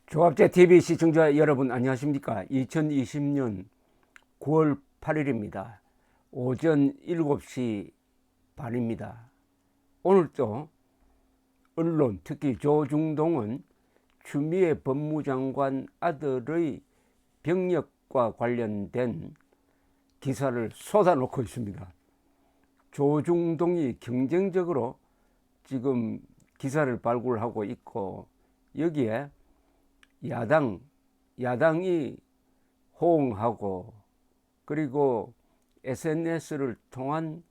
조합제 TV 시청자 여러분 안녕하십니까? 2020년 9월 8일입니다. 오전 7시 반입니다. 오늘도 언론, 특히 조중동은 추미애 법무장관 아들의 병역과 관련된 기사를 쏟아놓고 있습니다. 조중동이 경쟁적으로 지금 기사를 발굴하고 있고, 여기에 야당이 호응하고, 그리고 SNS를 통한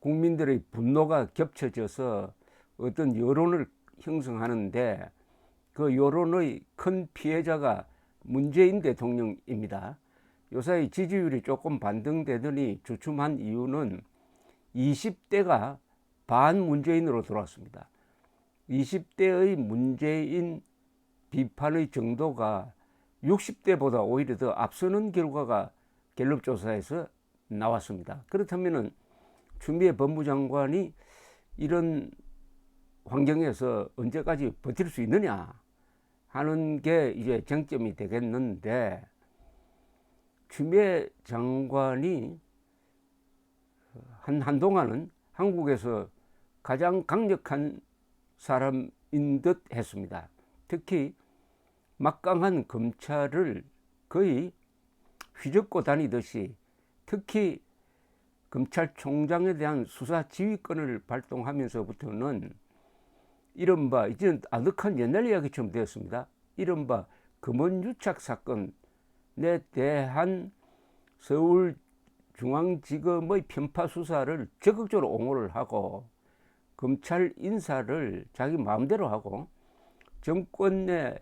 국민들의 분노가 겹쳐져서 어떤 여론을 형성하는데, 그 여론의 큰 피해자가 문재인 대통령입니다. 요사이 지지율이 조금 반등되더니 주춤한 이유는 20대가 반문재인으로 돌아왔습니다. 20대의 문재인 비판의 정도가 60대보다 오히려 더 앞서는 결과가 갤럽 조사에서 나왔습니다. 그렇다면 추미애 법무장관이 이런 환경에서 언제까지 버틸 수 있느냐 하는 게 이제 쟁점이 되겠는데, 추미애 장관이 한동안은 한국에서 가장 강력한 사람인 듯 했습니다. 특히 막강한 검찰을 거의 휘젓고 다니듯이, 특히 검찰총장에 대한 수사 지휘권을 발동하면서부터는 이른바, 이제는 아득한 옛날 이야기처럼 되었습니다. 이른바 금원유착 사건에 대한 서울중앙지검의 편파 수사를 적극적으로 옹호를 하고, 검찰 인사를 자기 마음대로 하고, 정권에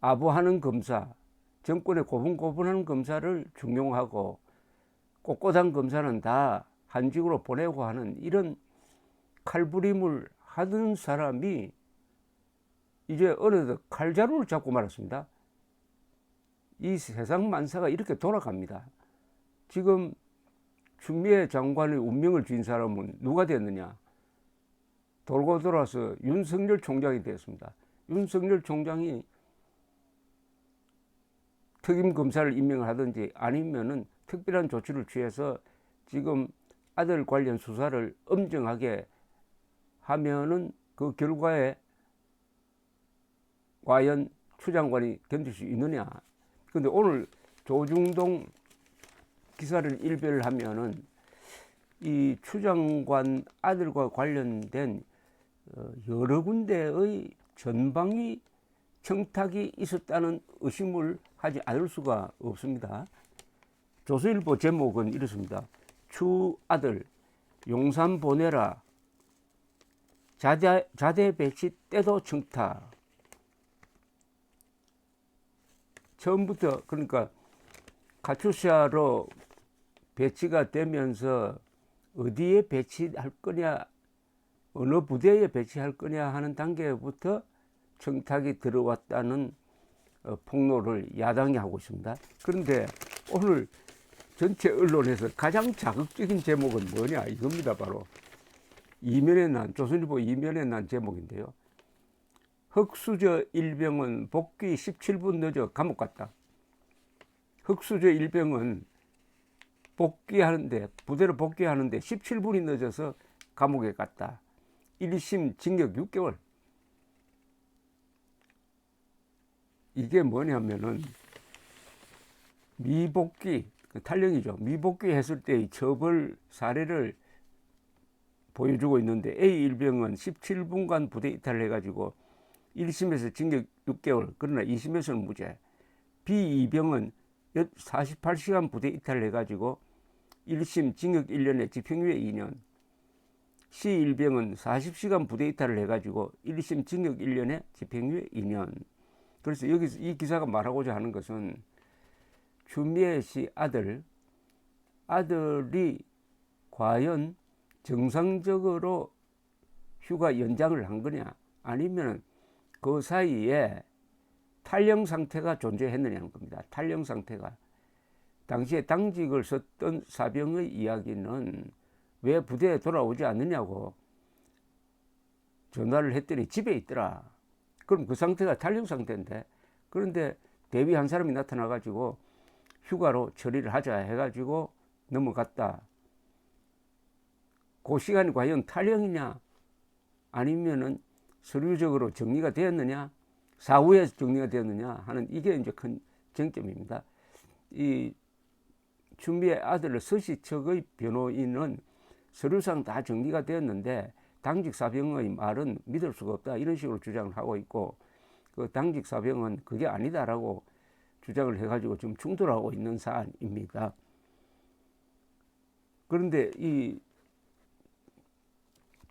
아부하는 검사, 정권에 고분고분하는 검사를 중용하고, 꼿꼿한 검사는 다 한직으로 보내고 하는 이런 칼부림을 하던 사람이 이제 어느덧 칼자루를 잡고 말았습니다. 이 세상 만사가 이렇게 돌아갑니다. 지금 추미애 장관의 운명을 쥔 사람은 누가 됐느냐? 돌고 돌아서 윤석열 총장이 되었습니다. 윤석열 총장이 특임 검사를 임명을 하든지 아니면은 특별한 조치를 취해서 지금 아들 관련 수사를 엄정하게 하면은 그 결과에 과연 추 장관이 견딜 수 있느냐. 근데 오늘 조중동 기사를 일별하면은 이 추 장관 아들과 관련된 여러 군데의 전방위 청탁이 있었다는 의심을 하지 않을 수가 없습니다. 조선일보 제목은 이렇습니다. 추 아들 용산 보내라, 자대 배치 때도 청탁. 처음부터, 그러니까 카투샤로 배치가 되면서 어디에 배치할 거냐, 어느 부대에 배치할 거냐 하는 단계부터 청탁이 들어왔다는 폭로를 야당이 하고 있습니다. 그런데 오늘 전체 언론에서 가장 자극적인 제목은 뭐냐, 이겁니다. 바로 조선일보 이면에 난 제목인데요. 흑수저 일병은 복귀 17분 늦어 감옥 갔다. 흑수저 일병은 부대로 복귀하는데 17분이 늦어서 감옥에 갔다. 1심 징역 6개월. 이게 뭐냐면은 미복귀, 탈영이죠. 미복귀 했을 때의 처벌 사례를 보여주고 있는데, A 일병은 17분간 부대 이탈을 해가지고 1심에서 징역 6개월, 그러나 2심에서는 무죄. B 이병은 48시간 부대 이탈을 해가지고 1심 징역 1년에 집행유예 2년. C 일병은 40시간 부대 이탈을 해가지고 1심 징역 1년에 집행유예 2년. 그래서 여기서 이 기사가 말하고자 하는 것은 추미애 씨 아들이 과연 정상적으로 휴가 연장을 한 거냐, 아니면 그 사이에 탈영 상태가 존재했느냐는 겁니다. 탈영 상태가. 당시에 당직을 썼던 사병의 이야기는 왜 부대에 돌아오지 않느냐고 전화를 했더니 집에 있더라. 그럼 그 상태가 탈령 상태인데, 그런데 대위 한 사람이 나타나 가지고 휴가로 처리를 하자 해가지고 넘어갔다. 그 시간이 과연 탈령이냐 아니면은 서류적으로 정리가 되었느냐, 사후에 정리가 되었느냐 하는, 이게 이제 큰 쟁점입니다. 이 추미애 아들 서시척의 변호인은 서류상 다 정리가 되었는데 당직 사병의 말은 믿을 수가 없다, 이런 식으로 주장을 하고 있고, 그 당직 사병은 그게 아니다라고 주장을 해가지고 좀 충돌하고 있는 사안입니다. 그런데 이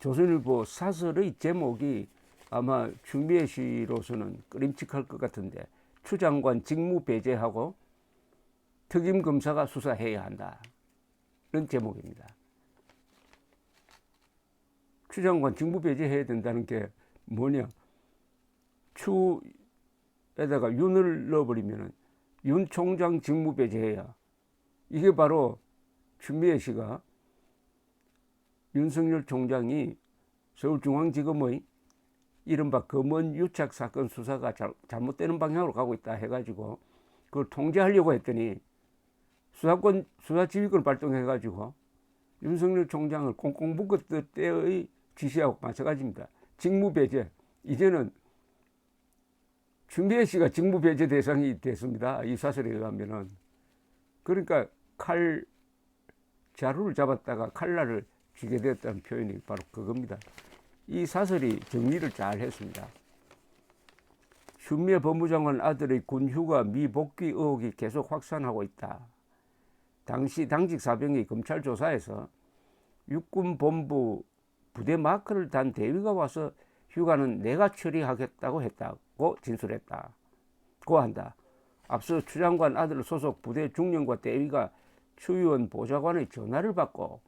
조선일보 사설의 제목이 아마 추미애 씨로서는 끄림칙할 것 같은데, 추 장관 직무 배제하고 특임 검사가 수사해야 한다, 이런 제목입니다. 추 장관 직무 배제해야 된다는 게 뭐냐, 추에다가 윤을 넣어버리면은 윤 총장 직무 배제해야, 이게 바로 추미애 씨가 윤석열 총장이 서울중앙지검의 이른바 검언 유착 사건 수사가 잘못되는 방향으로 가고 있다 해가지고 그걸 통제하려고 했더니 수사지휘권을 발동해가지고 윤석열 총장을 꽁꽁 묶었을 때의 지시하고 마찬가지입니다. 직무 배제. 이제는 추미애 씨가 직무 배제 대상이 됐습니다. 이 사설에 의하면은. 그러니까 자루를 잡았다가 칼날을 쥐게 되었다는 표현이 바로 그겁니다. 이 사설이 정리를 잘 했습니다. 추미애 법무장관 아들의 군휴가 미복귀 의혹이 계속 확산하고 있다. 당시 당직 사병이 검찰 조사에서 육군본부 부대 마크를 단 대위가 와서 휴가는 내가 처리하겠다고 했다고 진술했다고 한다. 앞서 추 장관 아들 소속 부대 중령과 대위가 추 의원 보좌관의 전화를 받고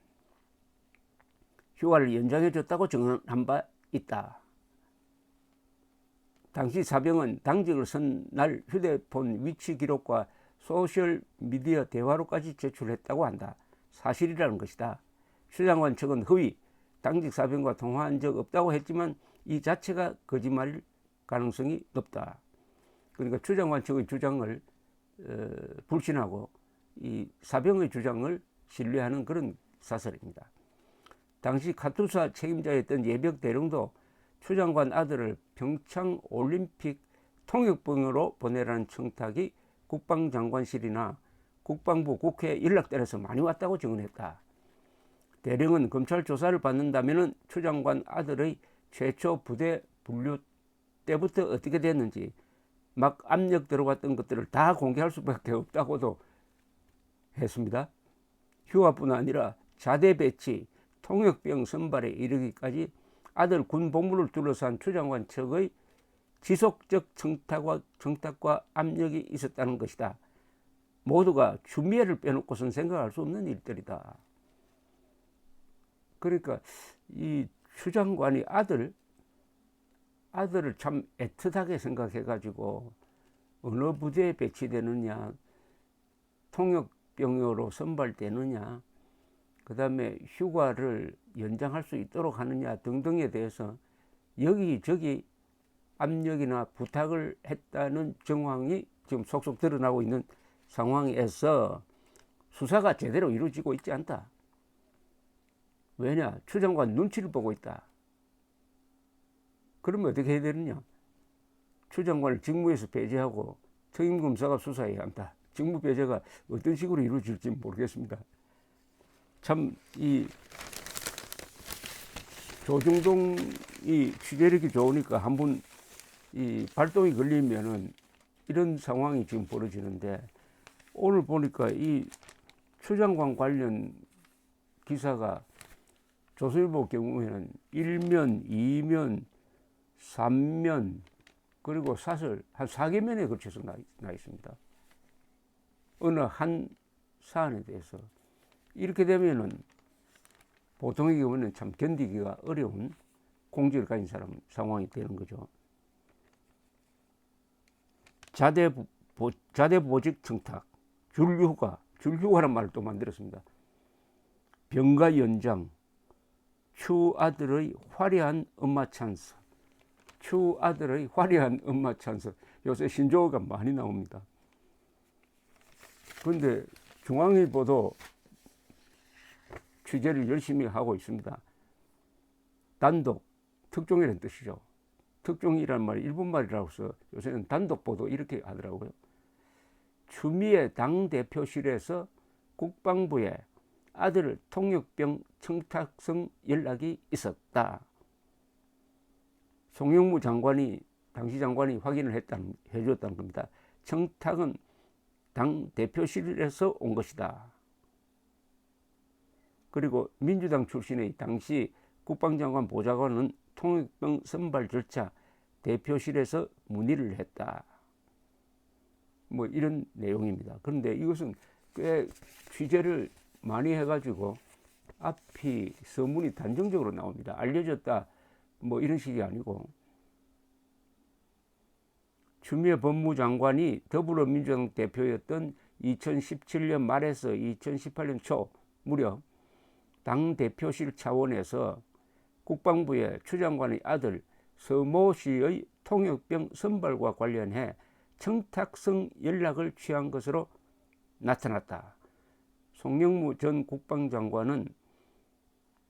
휴가를 연장해줬다고 증언한 바 있다. 당시 사병은 당직을 선 날 휴대폰 위치 기록과 소셜미디어 대화로까지 제출했다고 한다. 사실이라는 것이다. 추 장관 측은 허위, 당직 사병과 통화한 적 없다고 했지만 이 자체가 거짓말일 가능성이 높다. 그러니까 추 장관 측의 주장을 불신하고 이 사병의 주장을 신뢰하는 그런 사설입니다. 당시 카투사 책임자였던 예벽 대령도 추 장관 아들을 평창 올림픽 통역병으로 보내라는 청탁이 국방장관실이나 국방부 국회에 연락대려서 많이 왔다고 증언했다. 대령은 검찰 조사를 받는다면 추 장관 아들의 최초 부대 분류 때부터 어떻게 됐는지 막 압력 들어갔던 것들을 다 공개할 수밖에 없다고도 했습니다. 휴가뿐 아니라 자대 배치, 통역병 선발에 이르기까지 아들 군 복무를 둘러싼 추 장관 측의 지속적 청탁과 압력이 있었다는 것이다. 모두가 추미애를 빼놓고선 생각할 수 없는 일들이다. 그러니까 이 추 장관이 아들을 참 애틋하게 생각해가지고 어느 부대에 배치되느냐, 통역병으로 선발되느냐, 그 다음에 휴가를 연장할 수 있도록 하느냐 등등에 대해서 여기저기 압력이나 부탁을 했다는 정황이 지금 속속 드러나고 있는 상황에서 수사가 제대로 이루어지고 있지 않다. 왜냐? 추 장관 눈치를 보고 있다. 그러면 어떻게 해야 되느냐? 추 장관을 직무에서 배제하고 특임검사가 수사해야 한다. 직무 배제가 어떤 식으로 이루어질지 모르겠습니다. 참 이 조중동이 취재력이 좋으니까 한번 이 발동이 걸리면은 이런 상황이 지금 벌어지는데, 오늘 보니까 이 추 장관 관련 기사가 조선일보 경우에는 1면, 2면, 3면 그리고 사설 한 4개면에 걸쳐서 나 있습니다. 어느 한 사안에 대해서. 이렇게 되면은 보통의 경우는 참 견디기가 어려운 공직을 가진 상황이 되는 거죠. 자대 보직 청탁, 줄휴가란 말을 또 만들었습니다. 병가 연장, 추 아들의 화려한 엄마 찬스, 추 아들의 화려한 엄마 찬스. 요새 신조어가 많이 나옵니다. 그런데 중앙일보도 취재를 열심히 하고 있습니다. 단독, 특종이라는 뜻이죠. 특종이라는 말이 일본말이라서 요새는 단독 보도 이렇게 하더라고요. 추미애 당대표실에서 국방부에 아들 통역병 청탁성 연락이 있었다. 송영무 장관이, 당시 장관이 확인을 해줬다는 겁니다. 청탁은 당 대표실에서 온 것이다. 그리고 민주당 출신의 당시 국방장관 보좌관은 통역병 선발 절차 대표실에서 문의를 했다. 뭐 이런 내용입니다. 그런데 이것은 꽤 취재를 많이 해가지고 앞이 서문이 단정적으로 나옵니다. 알려졌다 뭐 이런 식이 아니고, 추미애 법무장관이 더불어민주당 대표였던 2017년 말에서 2018년 초 무렵 당대표실 차원에서 국방부에 추 장관의 아들 서모 씨의 통역병 선발과 관련해 청탁성 연락을 취한 것으로 나타났다. 송영무 전 국방장관은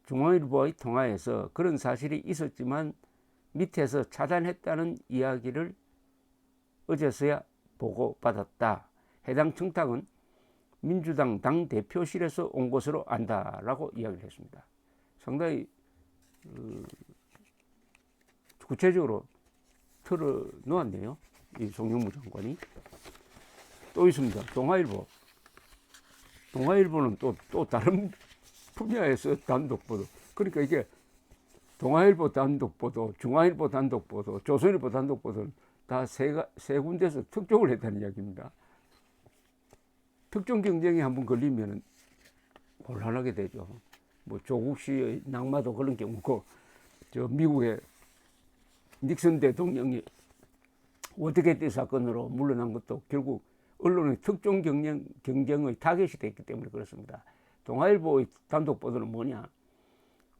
중앙일보와의 통화에서 그런 사실이 있었지만 밑에서 차단했다는 이야기를 어제서야 보고받았다. 해당 청탁은 민주당 당대표실에서 온 것으로 안다라고 이야기를 했습니다. 상당히 구체적으로 털어놓았네요. 이 송영무 장관이. 또 있습니다. 동아일보. 동아일보는 또 다른 분야에서 단독 보도. 그러니까 이게 동아일보 단독 보도, 중앙일보 단독 보도, 조선일보 단독 보도는 다 세 군데서 특종을 했다는 이야기입니다. 특종 경쟁이 한번 걸리면 곤란하게 되죠. 뭐 조국 씨의 낙마도 그런 경우고, 저 미국의 닉슨 대통령이 워터게이트 사건으로 물러난 것도 결국 언론의 특종 경쟁의 타겟이 됐기 때문에 그렇습니다. 동아일보의 단독 보도는 뭐냐?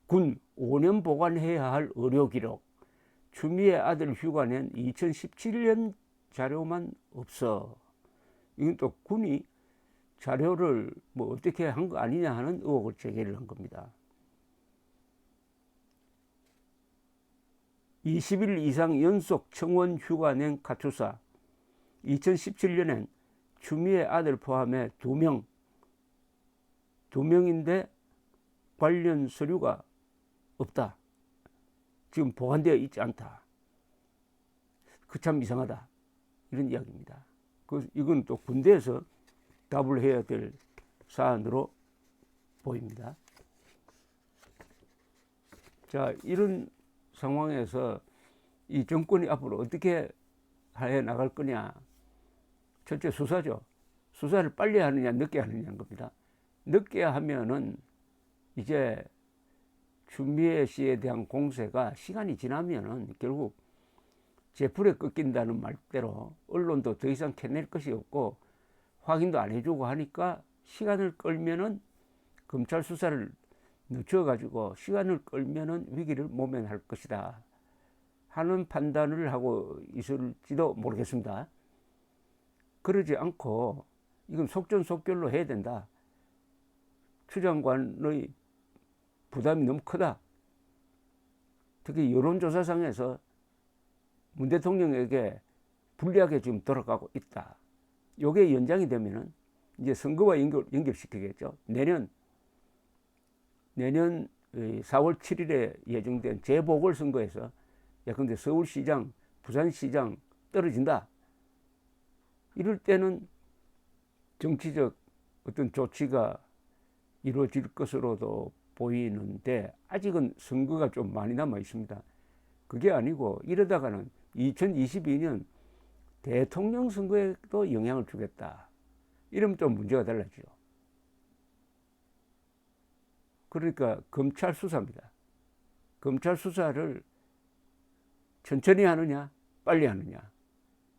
군 5년 보관해야 할 의료 기록, 추미애 아들 휴가 낸 2017년 자료만 없어. 이건 또 군이 자료를 뭐 어떻게 한 거 아니냐 하는 의혹을 제기를 한 겁니다. 20일 이상 연속 청원 휴가 낸 가출사. 2017년엔 추미애 아들 포함해 2명인데 관련 서류가 없다. 지금 보관되어 있지 않다. 그 참 이상하다. 이런 이야기입니다. 이건 또 군대에서 답을 해야 될 사안으로 보입니다. 자, 이런 상황에서 이 정권이 앞으로 어떻게 해 나갈 거냐. 첫째, 수사죠. 수사를 빨리 하느냐 늦게 하느냐는 겁니다. 늦게 하면은 이제 추미애 씨에 대한 공세가 시간이 지나면은 결국 제풀에 꺾인다는 말대로 언론도 더 이상 캐낼 것이 없고 확인도 안 해주고 하니까 시간을 끌면은 검찰 수사를 늦춰가지고 시간을 끌면은 위기를 모면할 것이다 하는 판단을 하고 있을지도 모르겠습니다. 그러지 않고 이건 속전속결로 해야 된다. 추 장관의 부담이 너무 크다. 특히 여론조사상에서 문 대통령에게 불리하게 지금 돌아가고 있다. 요게 연장이 되면은 이제 선거와 연결시키겠죠. 내년 4월 7일에 예정된 재보궐선거에서 예컨대 서울시장, 부산시장 떨어진다. 이럴 때는 정치적 어떤 조치가 이루어질 것으로도 보이는데 아직은 선거가 좀 많이 남아 있습니다. 그게 아니고 이러다가는 2022년 대통령 선거에도 영향을 주겠다. 이러면 좀 문제가 달라지죠. 그러니까 검찰 수사입니다. 검찰 수사를 천천히 하느냐, 빨리 하느냐.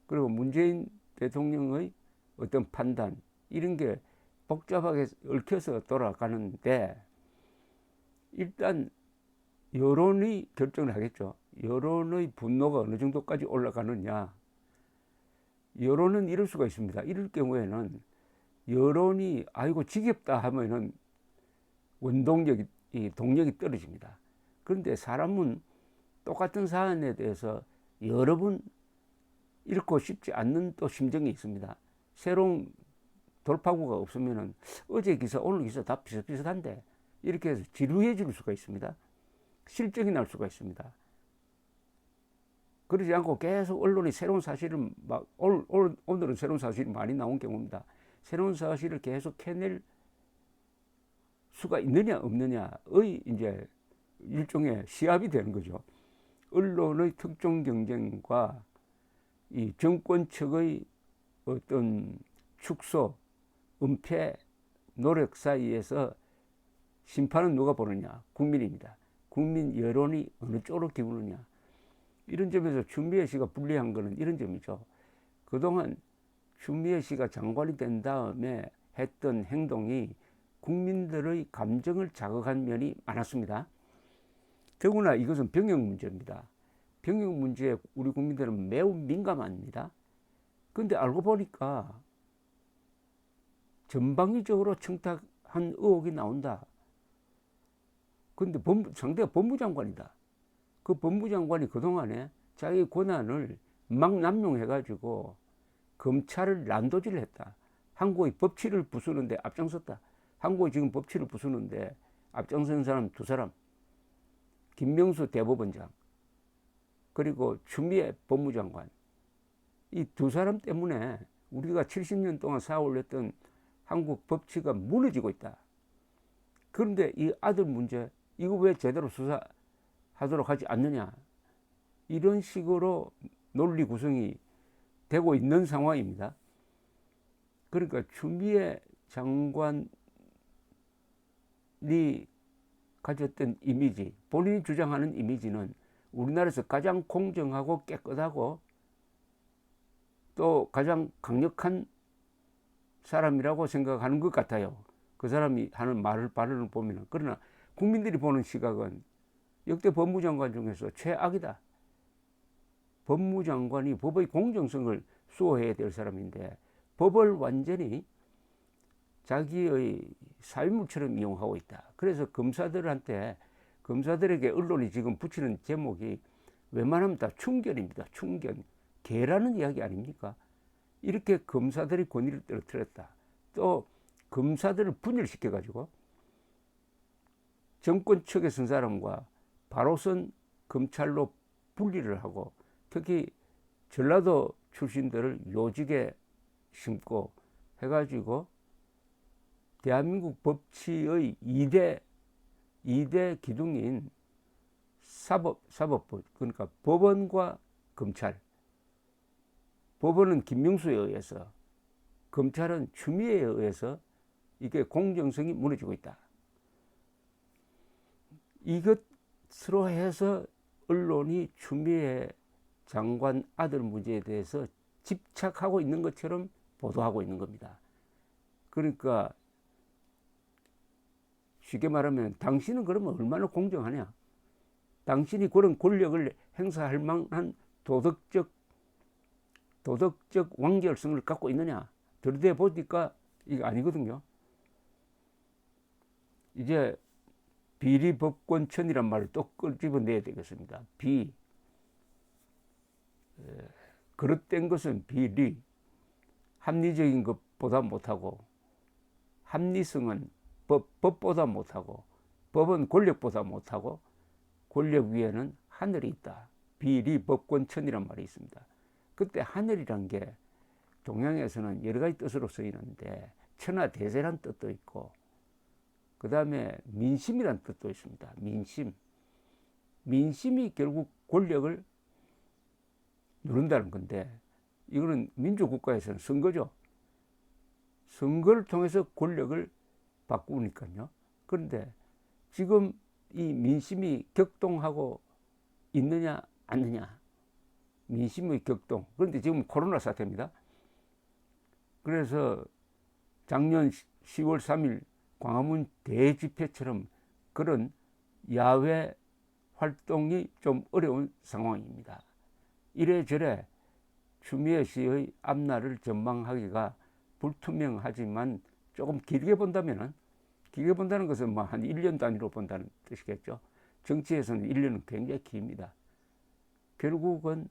그리고 문재인 대통령의 어떤 판단, 이런 게 복잡하게 얽혀서 돌아가는데 일단 여론이 결정을 하겠죠. 여론의 분노가 어느 정도까지 올라가느냐. 여론은 이럴 수가 있습니다. 이럴 경우에는 여론이 아이고 지겹다 하면은 원동력이, 동력이 떨어집니다. 그런데 사람은 똑같은 사안에 대해서 여러 번 읽고 싶지 않는 또 심정이 있습니다. 새로운 돌파구가 없으면은 어제 기사 오늘 기사 다 비슷비슷한데 이렇게 해서 지루해질 수가 있습니다. 실증이 날 수가 있습니다. 그러지 않고 계속 언론이 새로운 사실을 막 오늘은 새로운 사실이 많이 나온 경우입니다. 새로운 사실을 계속 캐낼 수가 있느냐 없느냐의 이제 일종의 시합이 되는 거죠. 언론의 특종 경쟁과 이 정권 측의 어떤 축소, 은폐, 노력 사이에서 심판은 누가 보느냐? 국민입니다. 국민 여론이 어느 쪽으로 기우느냐? 이런 점에서 추미애 씨가 불리한 것은 이런 점이죠. 그동안 추미애 씨가 장관이 된 다음에 했던 행동이 국민들의 감정을 자극한 면이 많았습니다. 더구나 이것은 병역 문제입니다. 병역 문제에 우리 국민들은 매우 민감합니다. 그런데 알고 보니까 전방위적으로 청탁한 의혹이 나온다. 그런데 상대가 법무장관이다. 그 법무장관이 그동안에 자기 권한을 막 남용해가지고 검찰을 난도질을 했다. 한국의 법치를 부수는데 앞장섰다. 한국의 지금 법치를 부수는데 앞장선 사람 두 사람. 김명수 대법원장 그리고 추미애 법무장관. 이 두 사람 때문에 우리가 70년 동안 쌓아올렸던 한국 법치가 무너지고 있다. 그런데 이 아들 문제 이거 왜 제대로 수사하도록 하지 않느냐. 이런 식으로 논리 구성이 되고 있는 상황입니다. 그러니까 추미애 장관이 가졌던 이미지, 본인이 주장하는 이미지는 우리나라에서 가장 공정하고 깨끗하고 또 가장 강력한 사람이라고 생각하는 것 같아요. 그 사람이 하는 발언을 보면. 그러나 국민들이 보는 시각은 역대 법무장관 중에서 최악이다. 법무장관이 법의 공정성을 수호해야 될 사람인데 법을 완전히 자기의 사유물처럼 이용하고 있다. 그래서 검사들에게 언론이 지금 붙이는 제목이 웬만하면 다 충견입니다. 충견. 개라는 이야기 아닙니까? 이렇게 검사들이 권위를 떨어뜨렸다. 또 검사들을 분열시켜가지고 정권 측에 선 사람과 바로 선 검찰로 분리를 하고 특히 전라도 출신들을 요직에 심고 해가지고 대한민국 법치의 2대 기둥인 사법부, 그러니까 법원과 검찰. 법원은 김명수에 의해서, 검찰은 추미애에 의해서 이게 공정성이 무너지고 있다. 이것으로 해서 언론이 추미애 장관 아들 문제에 대해서 집착하고 있는 것처럼 보도하고 있는 겁니다. 그러니까 쉽게 말하면 당신은 그러면 얼마나 공정하냐? 당신이 그런 권력을 행사할 만한 도덕적 완결성을 갖고 있느냐? 들여다 보니까 이게 아니거든요. 이제 비리법권천이란 말을 또 끄집어내야 되겠습니다. 그릇된 것은 비리, 합리적인 것보다 못하고, 합리성은 법보다 못하고, 법은 권력보다 못하고, 권력 위에는 하늘이 있다. 비리법권천이란 말이 있습니다. 그때 하늘이란 게 동양에서는 여러 가지 뜻으로 쓰이는데 천하대세란 뜻도 있고 그 다음에 민심이란 뜻도 있습니다. 민심이 결국 권력을 누른다는 건데 이거는 민주국가에서는 선거죠. 선거를 통해서 권력을 바꾸니까요. 그런데 지금 이 민심이 격동하고 있느냐 않느냐. 민심의 격동. 그런데 지금 코로나 사태입니다. 그래서 작년 10월 3일 광화문 대집회처럼 그런 야외 활동이 좀 어려운 상황입니다. 이래저래 추미애 씨의 앞날을 전망하기가 불투명하지만 조금 길게 본다면은, 길게 본다는 것은 뭐 한 1년 단위로 본다는 뜻이겠죠. 정치에서는 1년은 굉장히 깁니다. 결국은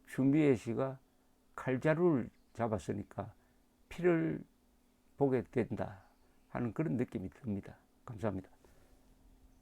추미애 씨가 칼자루를 잡았으니까 피를 보게 된다 하는 그런 느낌이 듭니다. 감사합니다.